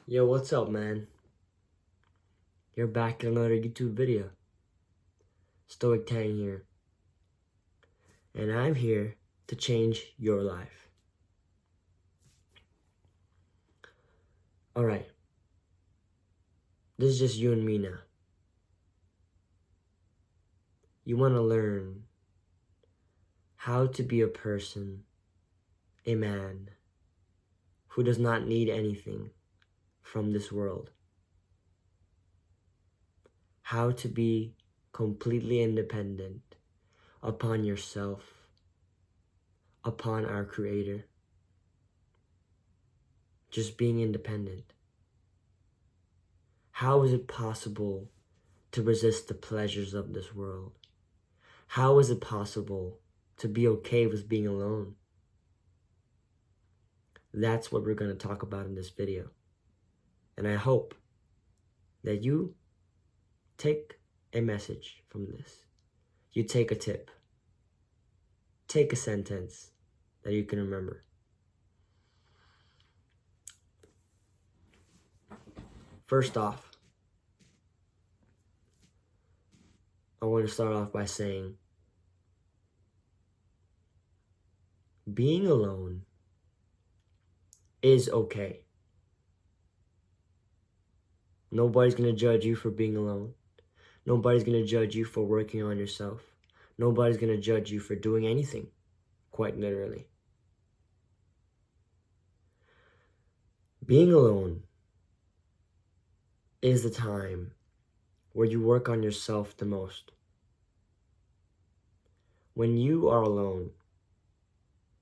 Yo, what's up, man? You're back in another YouTube video. Stoic Tang here. And I'm here to change your life. Alright. This is just you and me now. You want to learn how to be a person, a man, who does not need anything from this world. How to be completely independent upon yourself, upon our Creator. Just being independent. How is it possible to resist the pleasures of this world? How is it possible to be okay with being alone? That's what we're going to talk about in this video. And I hope that you take a message from this. You take a tip. Take a sentence that you can remember. First off, I want to start off by saying, being alone is okay. Nobody's going to judge you for being alone. Nobody's going to judge you for working on yourself. Nobody's going to judge you for doing anything, quite literally. Being alone is the time where you work on yourself the most. When you are alone,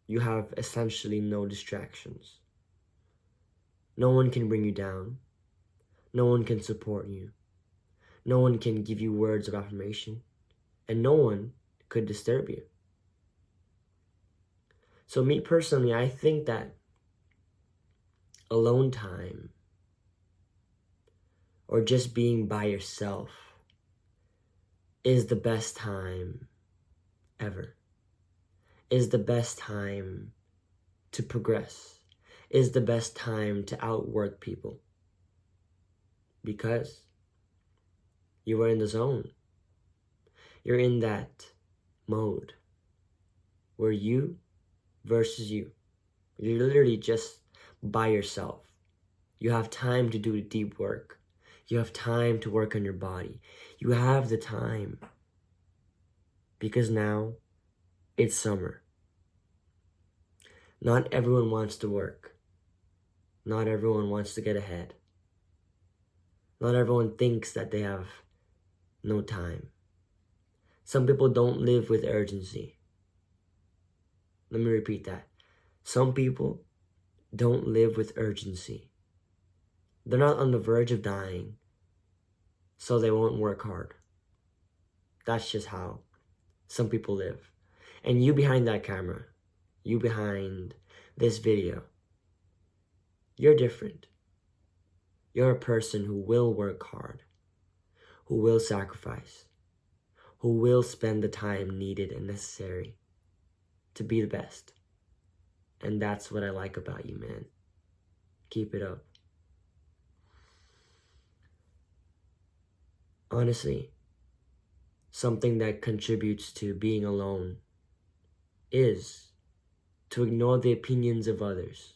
you have essentially no distractions. No one can bring you down. No one can support you. No one can give you words of affirmation. And no one could disturb you. So me personally, I think that alone time, or just being by yourself, is the best time ever. Is the best time to progress. Is the best time to outwork people. Because you are in the zone. You're in that mode where you versus you. You're literally just by yourself. You have time to do the deep work. You have time to work on your body. You have the time. Because now it's summer. Not everyone wants to work. Not everyone wants to get ahead. Not everyone thinks that they have no time. Some people don't live with urgency. Let me repeat that. Some people don't live with urgency. They're not on the verge of dying, so they won't work hard. That's just how some people live. And you behind that camera, you behind this video, you're different. You're a person who will work hard, who will sacrifice, who will spend the time needed and necessary to be the best. And that's what I like about you, man. Keep it up. Honestly, something that contributes to being alone is to ignore the opinions of others.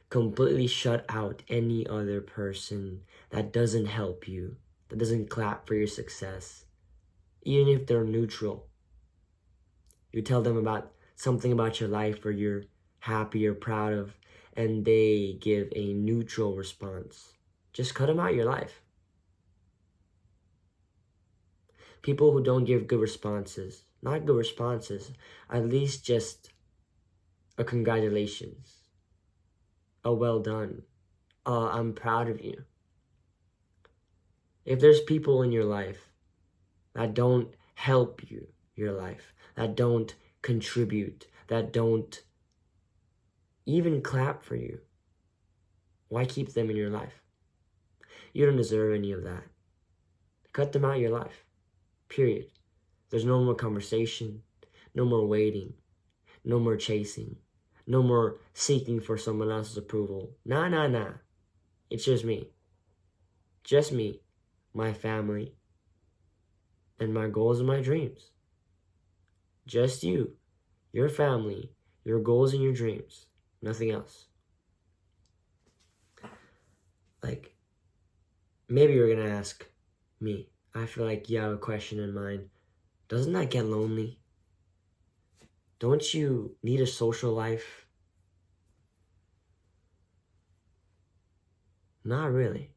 Completely shut out any other person that doesn't help you, that doesn't clap for your success, even if they're neutral. You tell them about something about your life or you're happy or proud of, and they give a neutral response. Just cut them out of your life. People who don't give good responses, not good responses, at least just a congratulations, a well done, I'm proud of you. If there's people in your life that don't help you, your life, that don't contribute, that don't even clap for you, why keep them in your life? You don't deserve any of that. Cut them out of your life. Period. There's no more conversation, no more waiting, no more chasing, no more seeking for someone else's approval. Nah. It's just me. Just me, my family, and my goals and my dreams. Just you, your family, your goals and your dreams. Nothing else. Like, maybe you're gonna ask me. I feel like you have a question in mind. Doesn't that get lonely? Don't you need a social life? Not really.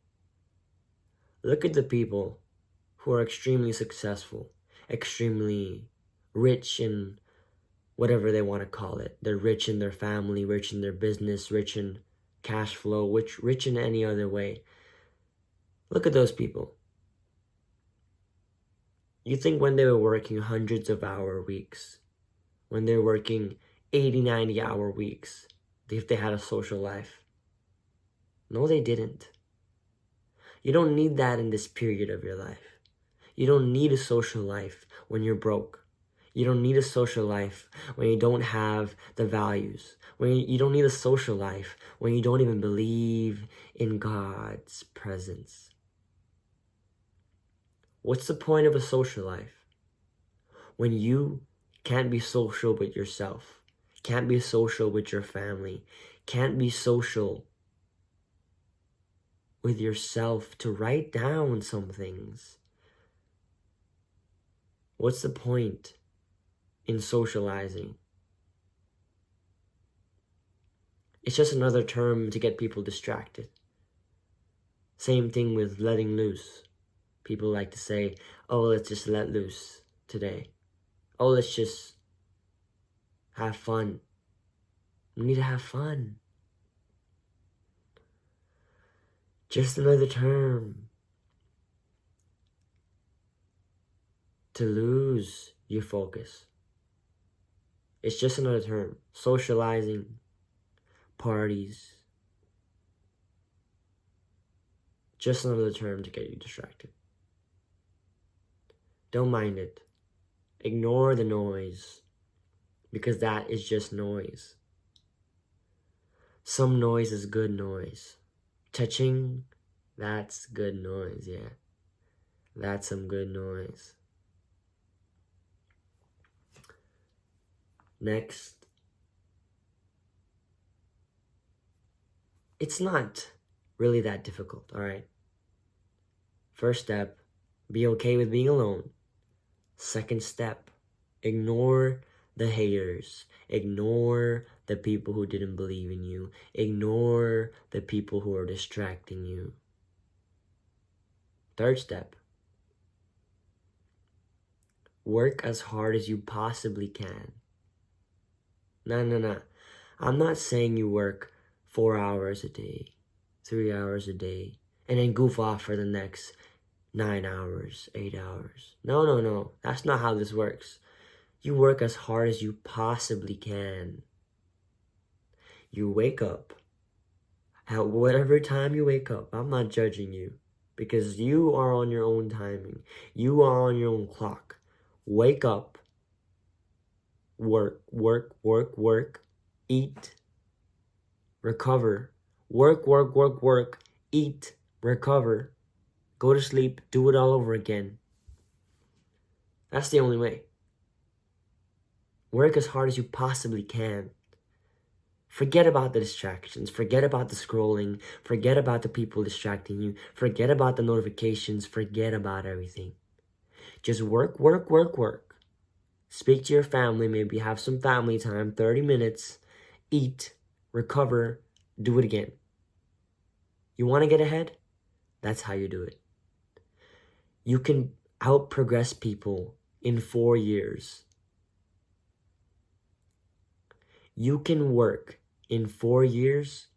Look at the people who are extremely successful, extremely rich in whatever they want to call it. They're rich in their family, rich in their business, rich in cash flow, rich in any other way. Look at those people. You think when they were working hundreds of hour weeks, when they're working 80, 90-hour weeks, if they had a social life? No, they didn't. You don't need that in this period of your life. You don't need a social life when you're broke. You don't need a social life when you don't have the values. You don't need a social life when you don't even believe in God's presence. What's the point of a social life when you can't be social with yourself, can't be social with your family, can't be social with yourself to write down some things? What's the point in socializing? It's just another term to get people distracted. Same thing with letting loose. People like to say, oh, let's just let loose today. Oh, let's just have fun. We need to have fun. Just another term to lose your focus. It's just another term. Socializing, parties. Just another term to get you distracted. Don't mind it. Ignore the noise, because that is just noise. Some noise is good noise. Touching, that's good noise, yeah. That's some good noise. Next. It's not really that difficult, alright? First step, be okay with being alone. Second step, ignore the haters. Ignore the people who didn't believe in you. Ignore the people who are distracting you. Third step, work as hard as you possibly can. No. I'm not saying you work 4 hours a day, 3 hours a day, and then goof off for the next 9 hours, 8 hours. No. That's not how this works. You work as hard as you possibly can. You wake up. At whatever time you wake up, I'm not judging you, because you are on your own timing. You are on your own clock. Wake up. Work. Eat. Recover. Work. Eat. Recover. Go to sleep. Do it all over again. That's the only way. Work as hard as you possibly can. Forget about the distractions. Forget about the scrolling. Forget about the people distracting you. Forget about the notifications. Forget about everything. Just work. Speak to your family. Maybe have some family time. 30 minutes. Eat. Recover. Do it again. You want to get ahead? That's how you do it. You can out-progress people in 4 years. You can work in 4 years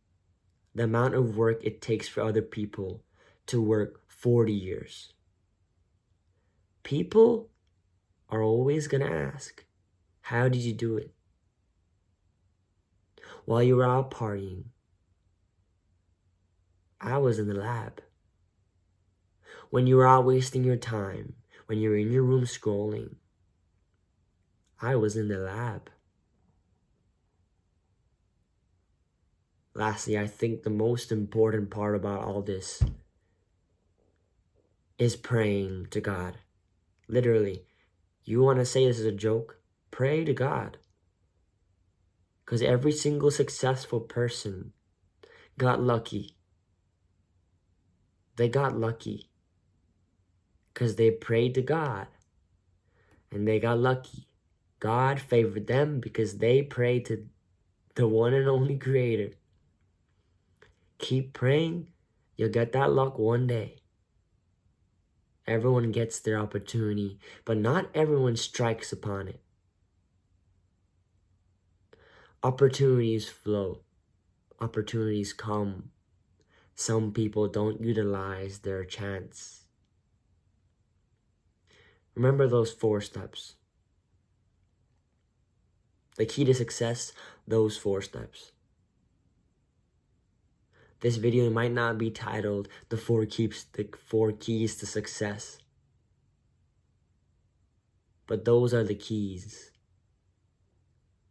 the amount of work it takes for other people to work 40 years. People are always going to ask, how did you do it? While you were out partying, I was in the lab. When you were out wasting your time, when you were in your room scrolling, I was in the lab. lastly, I think the most important part about all this is praying to God. Literally, you want to say this is a joke? Pray to God. Because every single successful person got lucky. They got lucky because they prayed to God and they got lucky. God favored them because they prayed to the one and only Creator. Keep praying, you'll get that luck one day. Everyone gets their opportunity, but not everyone strikes upon it. Opportunities flow. Opportunities come. Some people don't utilize their chance. Remember those 4 steps. The key to success, those 4 steps. This video might not be titled the 4 keys to success. But those are the keys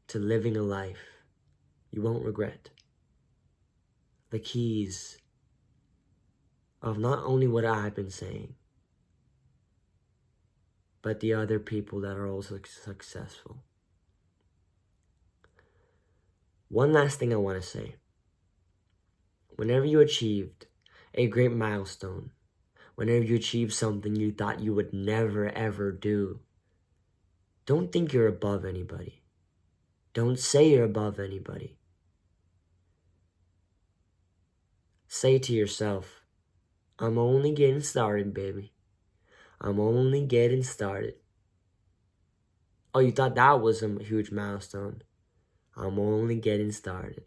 to living a life you won't regret. The keys of not only what I've been saying, but the other people that are also successful. One last thing I want to say. Whenever you achieved a great milestone, whenever you achieve something you thought you would never ever do, don't think you're above anybody. Don't say you're above anybody. Say to yourself, I'm only getting started, baby. I'm only getting started. Oh, you thought that was a huge milestone? I'm only getting started.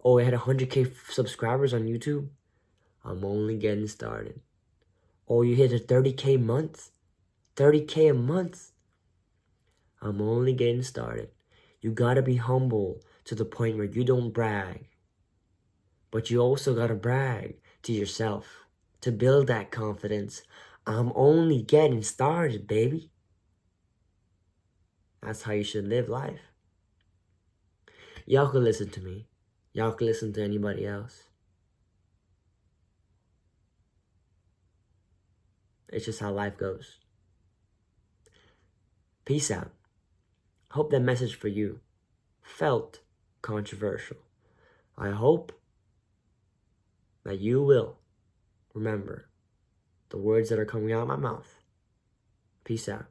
Oh, I had 100K subscribers on YouTube? I'm only getting started. Oh, you hit a 30K month? 30K a month? I'm only getting started. You gotta be humble to the point where you don't brag. But you also gotta brag to yourself to build that confidence. I'm only getting started, baby. That's how you should live life. Y'all could listen to me. Y'all could listen to anybody else. It's just how life goes. Peace out. Hope that message for you felt controversial. I hope that you will remember the words that are coming out of my mouth. Peace out.